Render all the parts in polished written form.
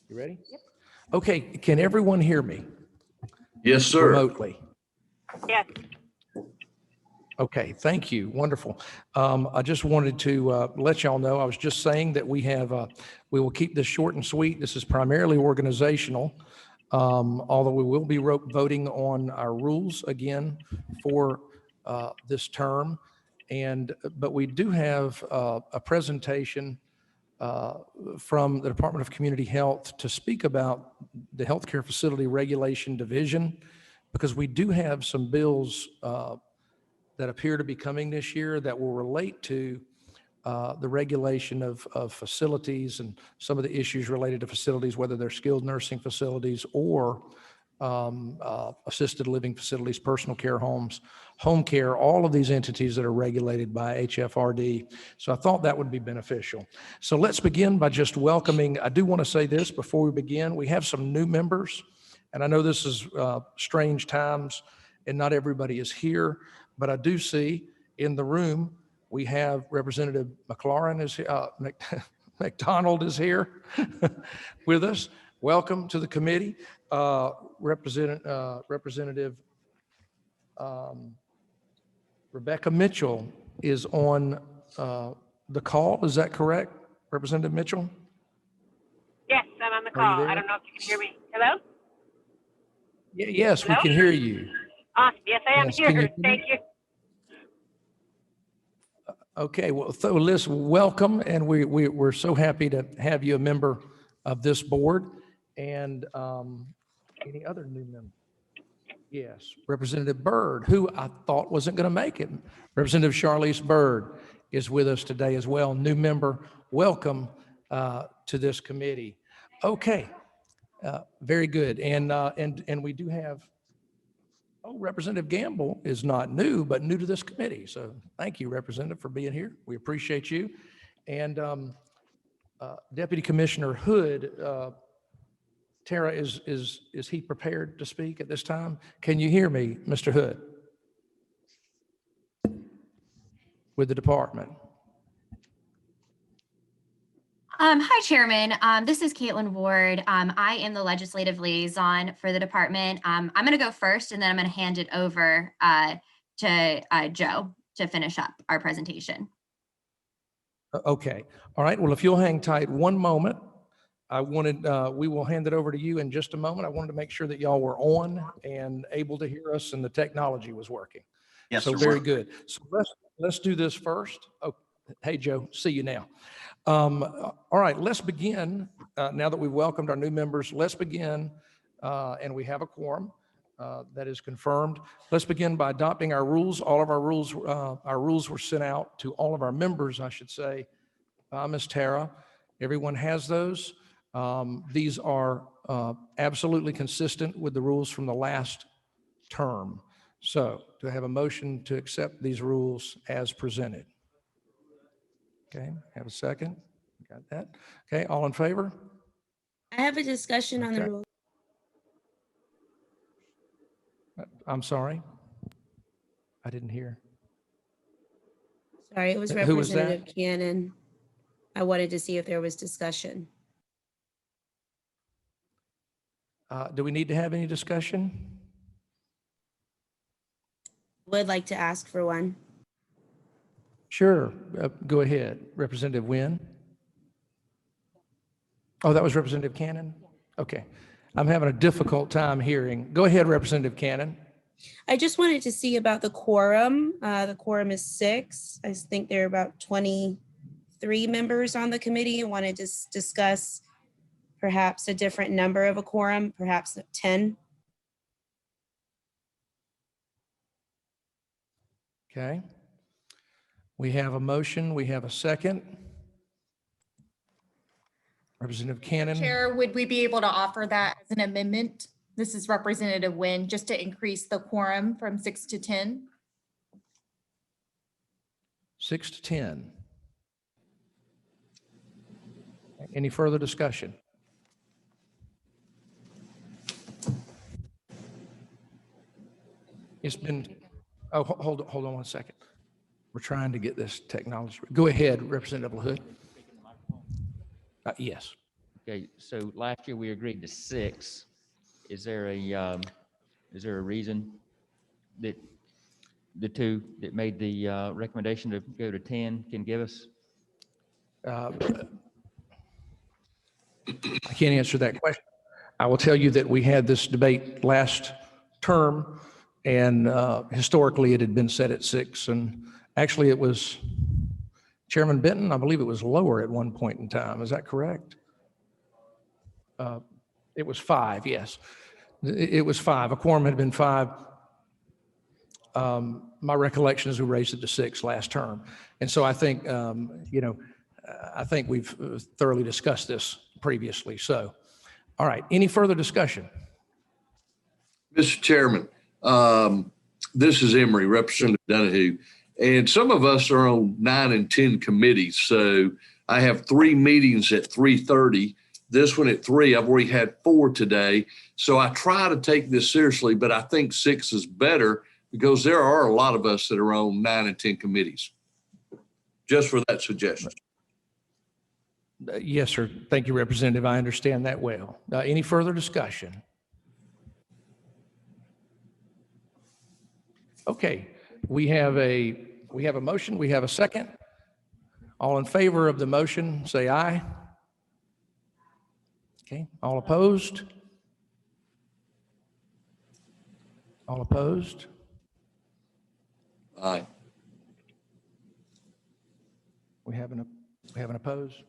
You ready? Yep. Okay, can everyone hear me Yes, sir. remotely? Yes. Okay, thank you. Wonderful. I just wanted to let y'all know, I was just saying that we will keep this short and sweet. This is primarily organizational, although we will be voting on our rules again for this term. But we do have a presentation from the Department of Community Health to speak about the Healthcare Facility Regulation Division, because we do have some bills that appear to be coming this year that will relate to the regulation of facilities and some of the issues related to facilities, whether they're skilled nursing facilities or assisted living facilities, personal care homes, home care, all of these entities that are regulated by HFRD. So I thought that would be beneficial. So let's begin by just welcoming, I do want to say this before we begin, we have some new members, and I know this is strange times and not everybody is here, but I do see in the room, we have Representative McLaurin is McDonald is here with us. Welcome to the committee. Representative Rebecca Mitchell is on the call. Is that correct, Representative Mitchell? Yes, I'm on the call. I don't know if you can hear me. Hello? Yes, Hello? we can hear you. Awesome. Yes, I am Yes, here. Thank you. Okay, well, Liz, welcome, and we're so happy to have you a member of this board. And any other new members? Yes, Representative Byrd, who I thought wasn't going to make it. Representative Charlize Byrd is with us today as well. New member, welcome to this committee. Okay, very good. And we do have. Oh, Representative Gamble is not new, but new to this committee. So thank you, Representative, for being here. We appreciate you. And Deputy Commissioner Hood, Tara, is he prepared to speak at this time? Can you hear me, Mr. Hood? With the department. Hi, Chairman. This is Caitlin Ward. I am the legislative liaison for the department. I'm going to go first, and then I'm going to hand it over to Joe to finish up our presentation. Okay. All right. Well, if you'll hang tight one moment, we will hand it over to you in just a moment. I wanted to make sure that y'all were on and able to hear us and the technology was working. Yes, so sir. Very good. So let's do this first. Oh, hey, Joe, see you now. All right, let's begin. Now that we've welcomed our new members, let's begin, and we have a quorum that is confirmed. Let's begin by adopting our rules. All of our rules were sent out to all of our members, I should say, Ms. Tara. Everyone has those. These are absolutely consistent with the rules from the last term. So, do I have a motion to accept these rules as presented? Okay, have a second. Got that. Okay, all in favor? I have a discussion on the Okay. rule. I'm sorry. I didn't hear. Sorry, it was Who was that? Representative Cannon. I wanted to see if there was discussion. Do we need to have any discussion? Would like to ask for one. Sure, go ahead. Representative Wynn? Oh, that was Representative Cannon? Okay. I'm having a difficult time hearing. Go ahead, Representative Cannon. I just wanted to see about the quorum. The quorum is 6. I think there are about 23 members on the committee. I wanted to discuss perhaps a different number of a quorum, perhaps 10. Okay. We have a motion. We have a second. Representative Cannon. Chair, would we be able to offer that as an amendment? This is Representative Wynn, just to increase the quorum from 6 to 10. 6 to 10. Any further discussion? It's been, oh, hold on 1 second. We're trying to get this technology. Go ahead, Representative LaHood. Yes. Okay, so last year we agreed to 6. Is there a reason that the two that made the recommendation to go to 10 can give us? Uh, I can't answer that question. I will tell you that we had this debate last term, and historically it had been set at 6. And actually it was Chairman Benton, I believe it was lower at one point in time. Is that correct? It was 5, yes. It was 5. A quorum had been 5. My recollection is we raised it to 6 last term. And so I think, I think we've thoroughly discussed this previously. So, all right, any further discussion? Mr. Chairman, this is Emory, Representative Donahue, and some of us are on 9 and 10 committees. So I have 3 meetings at 3:30. This one at 3. I've already had 4 today. So I try to take this seriously, but I think 6 is better because there are a lot of us that are on 9 and 10 committees. Just for that suggestion. Yes, sir. Thank you, Representative. I understand that well. Any further discussion? Okay, we have a motion. We have a second. All in favor of the motion, say aye. Okay, all opposed? All opposed? Aye. We haven't opposed?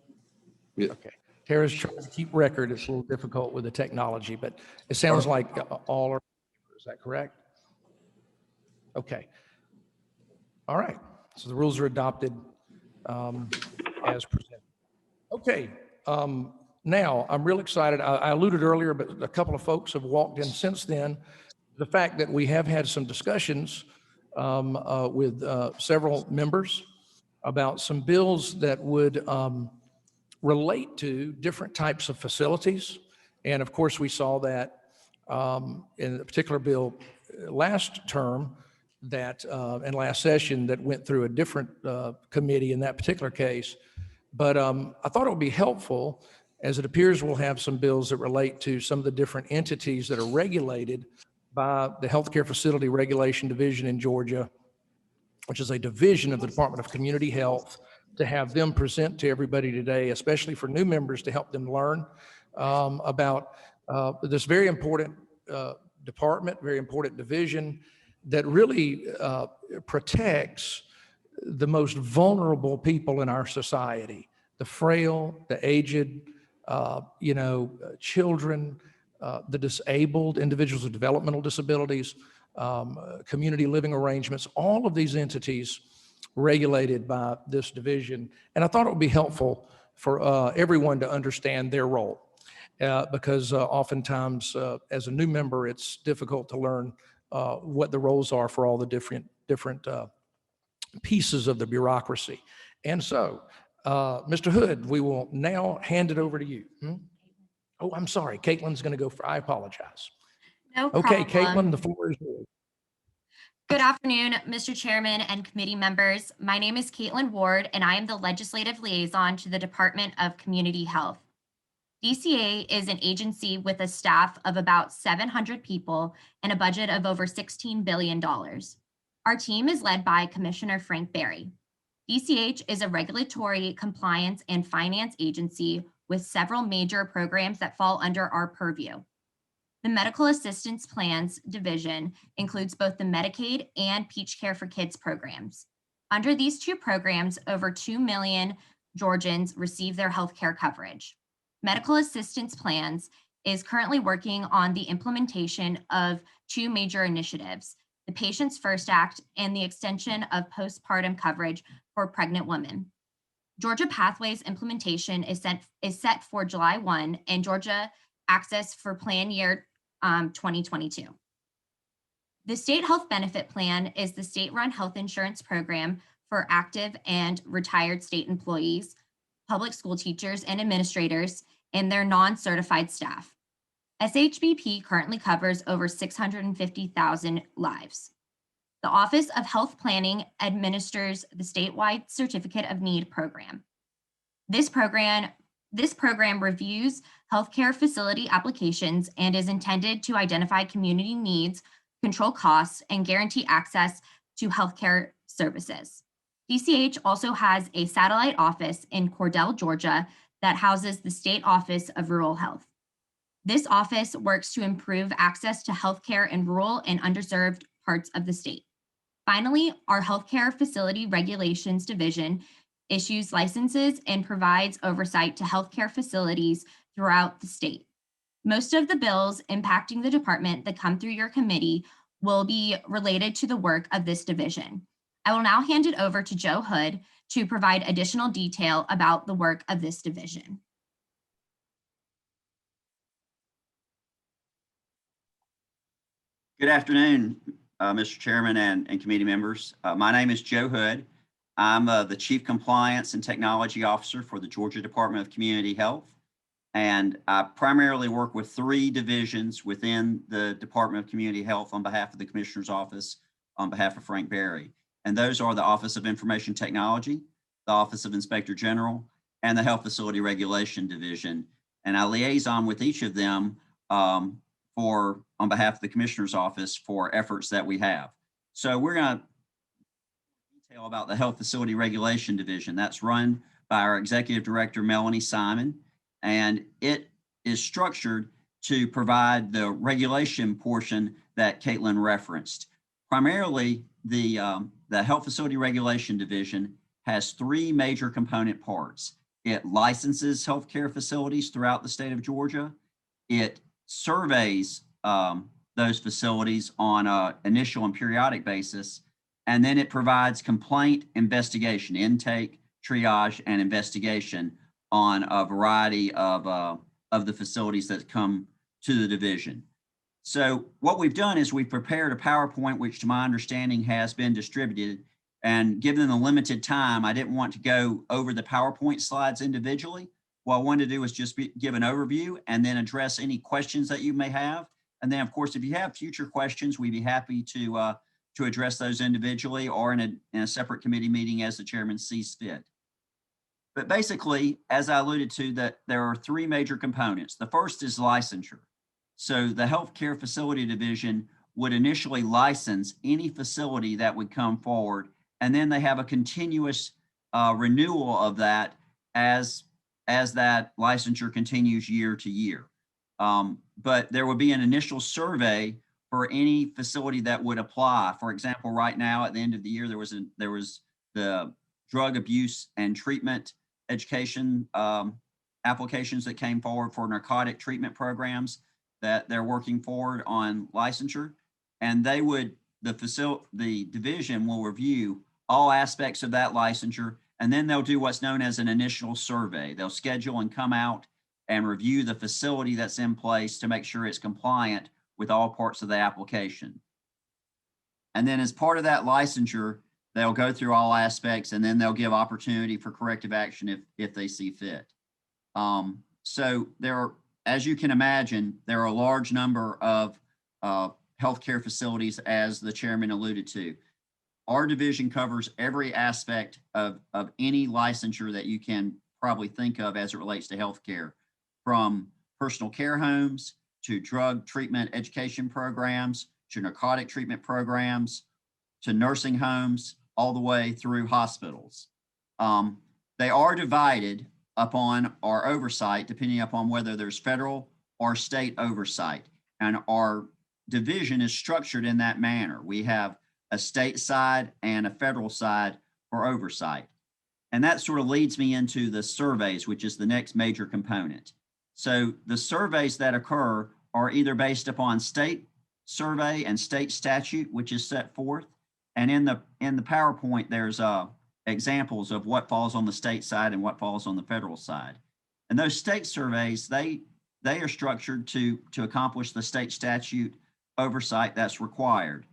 Yeah. Okay. Tara's trying to keep record. It's a little difficult with the technology, but it sounds like all are, is that correct? Okay. All right. So the rules are adopted as presented. Okay. Now, I'm real excited. I alluded earlier, but a couple of folks have walked in since then. The fact that we have had some discussions with several members about some bills that would relate to different types of facilities. And of course, we saw that in a particular bill last term that, and last session that went through a different committee in that particular case. But I thought it would be helpful, as it appears we'll have some bills that relate to some of the different entities that are regulated by the Healthcare Facility Regulation Division in Georgia, which is a division of the Department of Community Health, to have them present to everybody today, especially for new members, to help them learn about this very important department, very important division that really protects the most vulnerable people in our society, the frail, the aged, children, the disabled, individuals with developmental disabilities, community living arrangements, all of these entities regulated by this division. And I thought it would be helpful for everyone to understand their role because oftentimes as a new member, it's difficult to learn what the roles are for all the different pieces of the bureaucracy. And so, Mr. Hood, we will now hand it over to you. Oh, I'm sorry. Caitlin's going to go I apologize. No Okay, problem. Caitlin, the floor is yours. Good afternoon, Mr. Chairman and committee members. My name is Caitlin Ward, and I am the legislative liaison to the Department of Community Health. DCA is an agency with a staff of about 700 people and a budget of over $16 billion. Our team is led by Commissioner Frank Berry. DCH is a regulatory compliance and finance agency with several major programs that fall under our purview. The Medical Assistance Plans Division includes both the Medicaid and Peach Care for Kids programs. Under these 2 programs, over 2 million Georgians receive their health care coverage. Medical Assistance Plans is currently working on the implementation of 2 major initiatives, the Patients First Act and the extension of postpartum coverage for pregnant women. Georgia Pathways implementation is set for July 1 and Georgia Access for Plan Year 2022. The State Health Benefit Plan is the state-run health insurance program for active and retired state employees, public school teachers and administrators, and their non-certified staff. SHBP currently covers over 650,000 lives. The Office of Health Planning administers the statewide Certificate of Need program. This program This program reviews healthcare facility applications and is intended to identify community needs, control costs, and guarantee access to healthcare services. DCH also has a satellite office in Cordell, Georgia, that houses the State Office of Rural Health. This office works to improve access to healthcare in rural and underserved parts of the state. Finally, our Healthcare Facility Regulations Division issues licenses and provides oversight to healthcare facilities throughout the state. Most of the bills impacting the department that come through your committee will be related to the work of this division. I will now hand it over to Joe Hood to provide additional detail about the work of this division. Good afternoon, Mr. Chairman and committee members. My name is Joe Hood. I'm the Chief Compliance and Technology Officer for the Georgia Department of Community Health. And I primarily work with 3 divisions within the Department of Community Health on behalf of the Commissioner's Office, on behalf of Frank Berry. And those are the Office of Information Technology, the Office of Inspector General, and the Health Facility Regulation Division. And I liaison with each of them on behalf of the Commissioner's Office for efforts that we have. So we're going to detail about the Health Facility Regulation Division. That's run by our Executive Director, Melanie Simon, and it is structured to provide the regulation portion that Caitlin referenced. Primarily, the Health Facility Regulation Division has 3 major component parts. It licenses healthcare facilities throughout the state of Georgia. It surveys those facilities on an initial and periodic basis, and then it provides complaint investigation, intake, triage, and investigation on a variety of the facilities that come to the division. So what we've done is we've prepared a PowerPoint, which to my understanding has been distributed, and given the limited time, I didn't want to go over the PowerPoint slides individually. What I wanted to do is just give an overview and then address any questions that you may have. And then, of course, if you have future questions, we'd be happy to address those individually or in a separate committee meeting as the chairman sees fit. But basically, as I alluded to, that there are 3 major components. The first is licensure. So the Healthcare Facility Division would initially license any facility that would come forward, and then they have a continuous renewal of that as that licensure continues year to year. But there would be an initial survey for any facility that would apply. For example, right now at the end of the year, there was the drug abuse and treatment education applications that came forward for narcotic treatment programs that they're working forward on licensure. And the division will review all aspects of that licensure, and then they'll do what's known as an initial survey. They'll schedule and come out and review the facility that's in place to make sure it's compliant with all parts of the application. And then as part of that licensure, they'll go through all aspects, and then they'll give opportunity for corrective action if they see fit. So as you can imagine, there are a large number of healthcare facilities, as the chairman alluded to. Our division covers every aspect of any licensure that you can probably think of as it relates to healthcare, from personal care homes to drug treatment education programs, to narcotic treatment programs, to nursing homes, all the way through hospitals. They are divided upon our oversight, depending upon whether there's federal or state oversight. And our division is structured in that manner. We have a state side and a federal side for oversight. And that sort of leads me into the surveys, which is the next major component. So the surveys that occur are either based upon state survey and state statute, which is set forth. And in the PowerPoint, there's examples of what falls on the state side and what falls on the federal side. And those state surveys, they are structured to accomplish the state statute oversight that's required,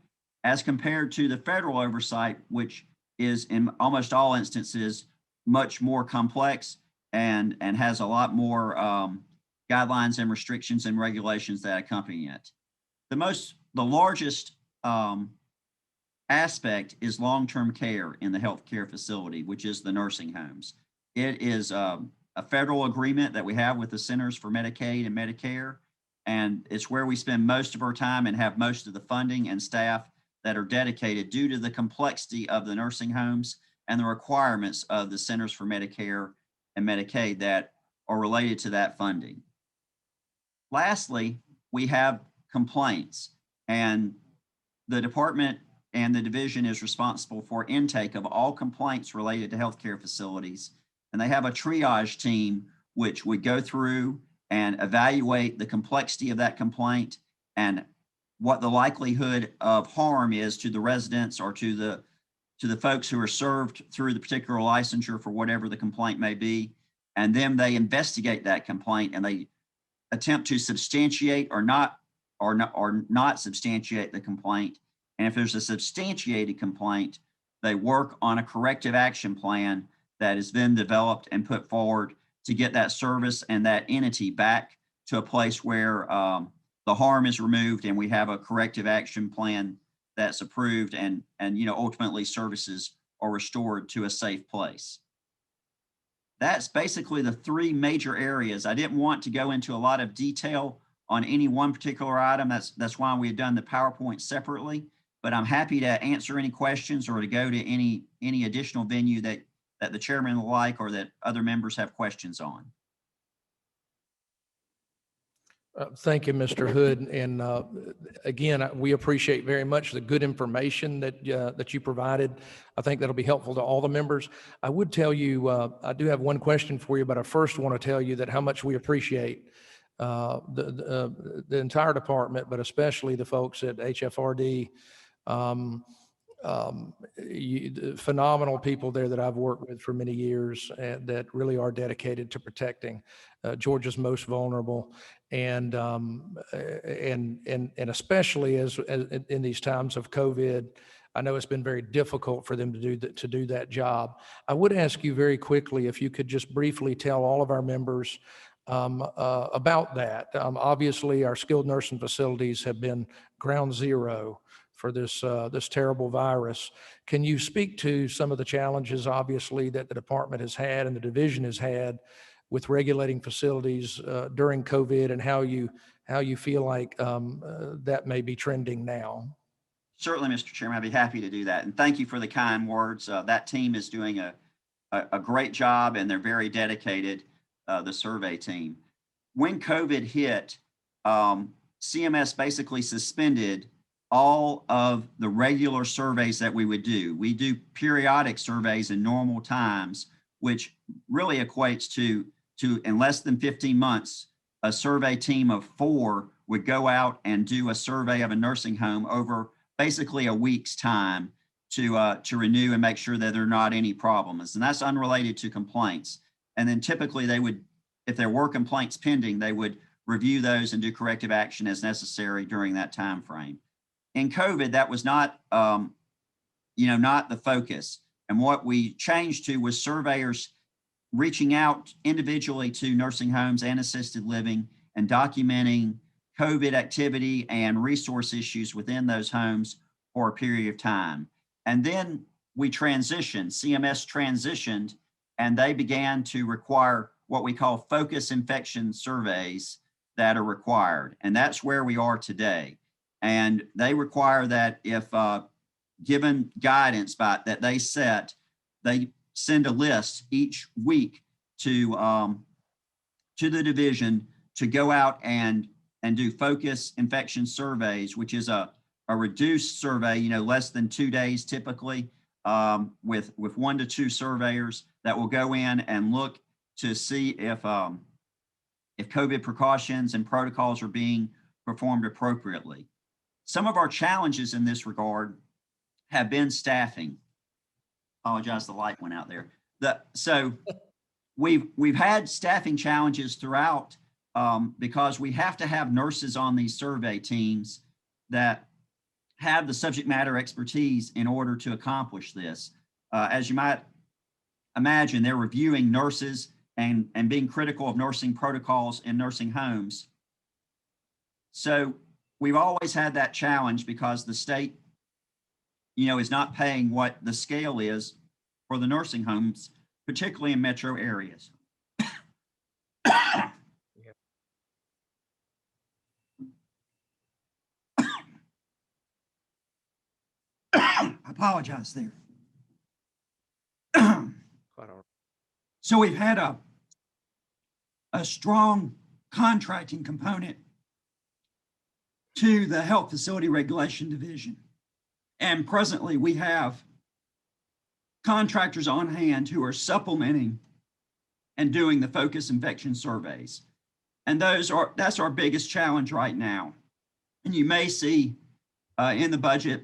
as compared to the federal oversight, which is in almost all instances much more complex and has a lot more guidelines and restrictions and regulations that accompany it. The largest aspect is long-term care in the healthcare facility, which is the nursing homes. It is a federal agreement that we have with the Centers for Medicaid and Medicare. And it's where we spend most of our time and have most of the funding and staff that are dedicated due to the complexity of the nursing homes and the requirements of the Centers for Medicare and Medicaid that are related to that funding. Lastly, we have complaints, and the department and the division is responsible for intake of all complaints related to healthcare facilities. And they have a triage team which would go through and evaluate the complexity of that complaint and what the likelihood of harm is to the residents or to the folks who are served through the particular licensure for whatever the complaint may be. And then they investigate that complaint and they attempt to substantiate or not substantiate the complaint. And if there's a substantiated complaint, they work on a corrective action plan that is then developed and put forward to get that service and that entity back to a place where the harm is removed and we have a corrective action plan that's approved and ultimately services are restored to a safe place. That's basically the three major areas. I didn't want to go into a lot of detail on any one particular item. That's why we had done the PowerPoint separately, but I'm happy to answer any questions or to go to any additional venue that the chairman will like or that other members have questions on. Thank you, Mr. Hood. And again, we appreciate very much the good information that you provided. I think that'll be helpful to all the members. I would tell you, I do have one question for you, but I first want to tell you that how much we appreciate the entire department, but especially the folks at HFRD. Phenomenal people there that I've worked with for many years and that really are dedicated to protecting Georgia's most vulnerable, and especially as in these times of COVID, I know it's been very difficult for them to do that job. I would ask you very quickly if you could just briefly tell all of our members about that. Obviously, our skilled nursing facilities have been ground zero for this terrible virus. Can you speak to some of the challenges, obviously, that the department has had and the division has had with regulating facilities during COVID, and how you feel like that may be trending now? Certainly, Mr. Chairman, I'd be happy to do that. And thank you for the kind words. That team is doing a great job and they're very dedicated, the survey team. When COVID hit, CMS basically suspended all of the regular surveys that we would do. We do periodic surveys in normal times, which really equates to in less than 15 months, a survey team of 4 would go out and do a survey of a nursing home over basically a week's time to renew and make sure that there are not any problems. And that's unrelated to complaints. And then typically they would, if there were complaints pending, they would review those and do corrective action as necessary during that time frame. In COVID, that was not, not the focus. And what we changed to was surveyors reaching out individually to nursing homes and assisted living and documenting COVID activity and resource issues within those homes for a period of time. And then we transitioned, CMS transitioned, and they began to require what we call focus infection surveys that are required. And that's where we are today. And they require that if given guidance that they set, they send a list each week to the division to go out and do focus infection surveys, which is a reduced survey, less than 2 days typically, with 1 to 2 surveyors that will go in and look to see if COVID precautions and protocols are being performed appropriately. Some of our challenges in this regard have been staffing. Apologize, the light went out there. So we've had staffing challenges throughout because we have to have nurses on these survey teams that have the subject matter expertise in order to accomplish this. As you might imagine, they're reviewing nurses and being critical of nursing protocols in nursing homes. So we've always had that challenge because the state, is not paying what the scale is for the nursing homes, particularly in metro areas. apologize there. Quite all right. So we've had a strong contracting component to the Health Facility Regulation Division. And presently we have contractors on hand who are supplementing and doing the focus infection surveys. And that's our biggest challenge right now. And you may see in the budget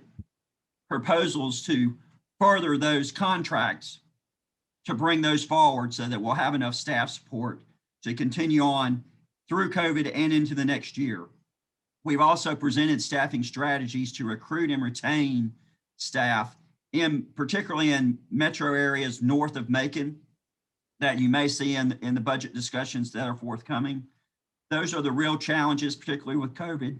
proposals to further those contracts to bring those forward so that we'll have enough staff support to continue on through COVID and into the next year. We've also presented staffing strategies to recruit and retain staff, particularly in metro areas north of Macon, that you may see in the budget discussions that are forthcoming. Those are the real challenges, particularly with COVID.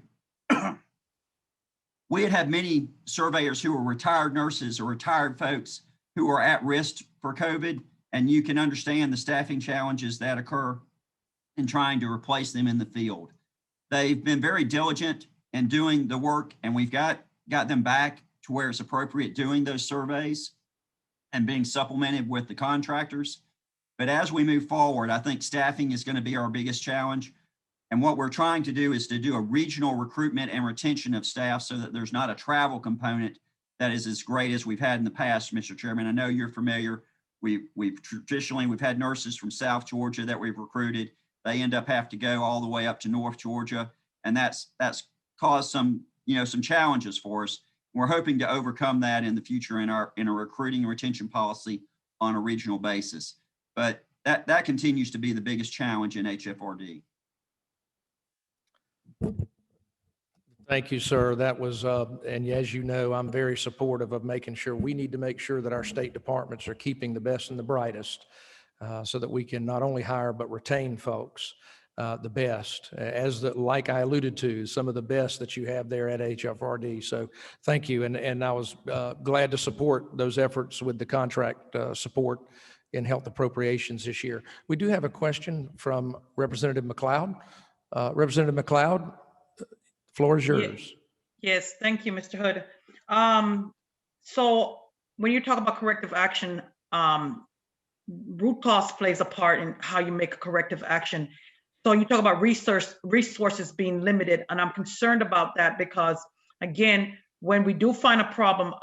We had many surveyors who were retired nurses or retired folks who are at risk for COVID, and you can understand the staffing challenges that occur in trying to replace them in the field. They've been very diligent in doing the work, and we've got them back to where it's appropriate doing those surveys and being supplemented with the contractors. But as we move forward, I think staffing is going to be our biggest challenge. And what we're trying to do is to do a regional recruitment and retention of staff so that there's not a travel component that is as great as we've had in the past, Mr. Chairman. I know you're familiar. We've traditionally had nurses from South Georgia that we've recruited. They end up having to go all the way up to North Georgia. And that's caused some challenges for us. We're hoping to overcome that in the future in a recruiting and retention policy on a regional basis. But that continues to be the biggest challenge in HFRD. Thank you, sir. That was, and as you know, I'm very supportive of making sure we need to make sure that our state departments are keeping the best and the brightest so that we can not only hire but retain folks, the best, like I alluded to, some of the best that you have there at HFRD. So thank you. And I was glad to support those efforts with the contract support in health appropriations this year. We do have a question from Representative McLeod. Representative McLeod, floor is yours. Yes, thank you, Mr. Hood. So when you talk about corrective action, root cause plays a part in how you make a corrective action. So you talk about resources being limited, and I'm concerned about that because, again, when we do find a problem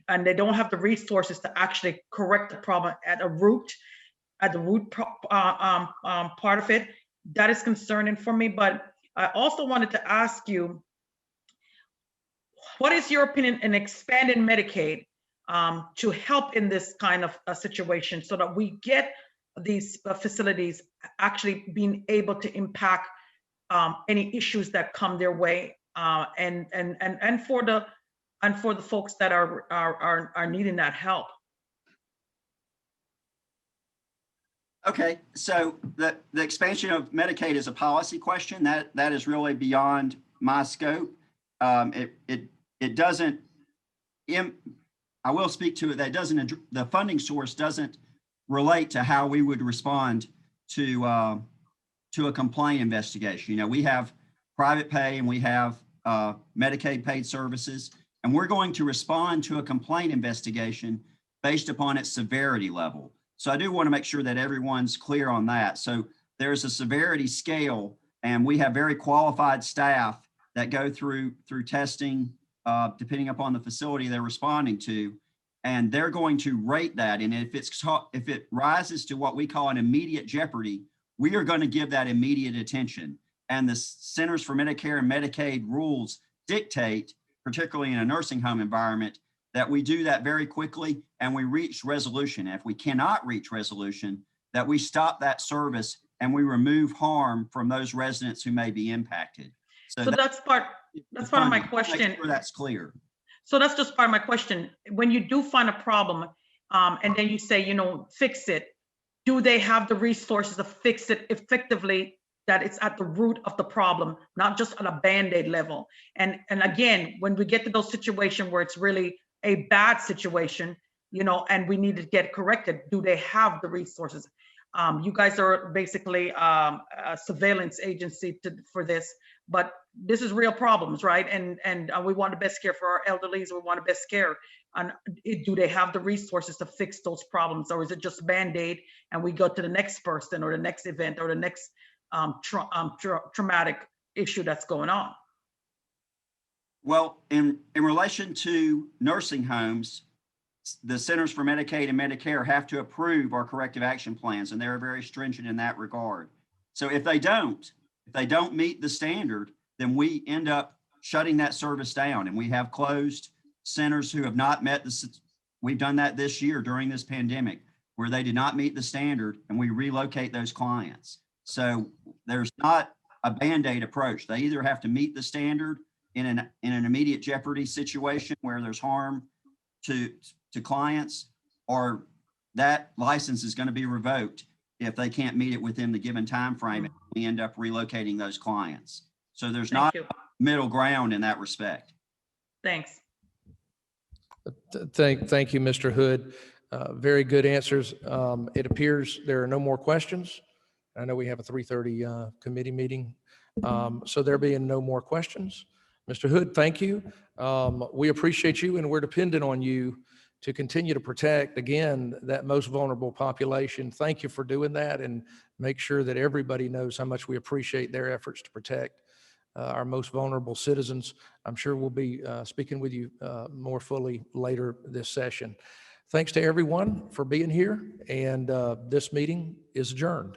and they don't have the resources to actually correct the problem at the root part of it, that is concerning for me. But I also wanted to ask you, what is your opinion in expanding Medicaid to help in this kind of a situation so that we get these facilities actually being able to impact any issues that come their way and for the folks that are needing that help? Okay, so the expansion of Medicaid is a policy question that is really beyond my scope. It doesn't. I will speak to it. That doesn't. The funding source doesn't relate to how we would respond to a complaint investigation. We have private pay and we have Medicaid paid services, and we're going to respond to a complaint investigation based upon its severity level. So I do want to make sure that everyone's clear on that. So there's a severity scale, and we have very qualified staff that go through testing, depending upon the facility they're responding to, and they're going to rate that. And if it rises to what we call an immediate jeopardy, we are going to give that immediate attention. And the Centers for Medicare and Medicaid rules dictate, particularly in a nursing home environment, that we do that very quickly and we reach resolution. If we cannot reach resolution, that we stop that service and we remove harm from those residents who may be impacted. So that's part of my question. Make sure that's clear. So that's just part of my question. When you do find a problem and then you say, fix it, do they have the resources to fix it effectively, that it's at the root of the problem, not just on a Band-Aid level? And again, when we get to those situations where it's really a bad situation, and we need to get corrected, do they have the resources? You guys are basically a surveillance agency for this, but this is real problems, right? And we want the best care for our elderlies. We want the best care. And do they have the resources to fix those problems, or is it just Band-Aid and we go to the next person or the next event or the next traumatic issue that's going on? Well, in relation to nursing homes, the Centers for Medicaid and Medicare have to approve our corrective action plans, and they're very stringent in that regard. So if they don't meet the standard, then we end up shutting that service down, and we have closed centers who have not met we've done that this year during this pandemic, where they did not meet the standard, and we relocate those clients. So there's not a Band-Aid approach. They either have to meet the standard in an immediate jeopardy situation where there's harm to clients, or that license is going to be revoked if they can't meet it within the given time frame, and we end up relocating those clients. So there's not a middle ground in that respect. Thanks. Thank you, Mr. Hood. Very good answers. It appears there are no more questions. I know we have a 3:30 committee meeting. So there being no more questions, Mr. Hood, thank you. We appreciate you, and we're dependent on you to continue to protect, again, that most vulnerable population. Thank you for doing that, and make sure that everybody knows how much we appreciate their efforts to protect our most vulnerable citizens. I'm sure we'll be speaking with you more fully later this session. Thanks to everyone for being here, and this meeting is adjourned.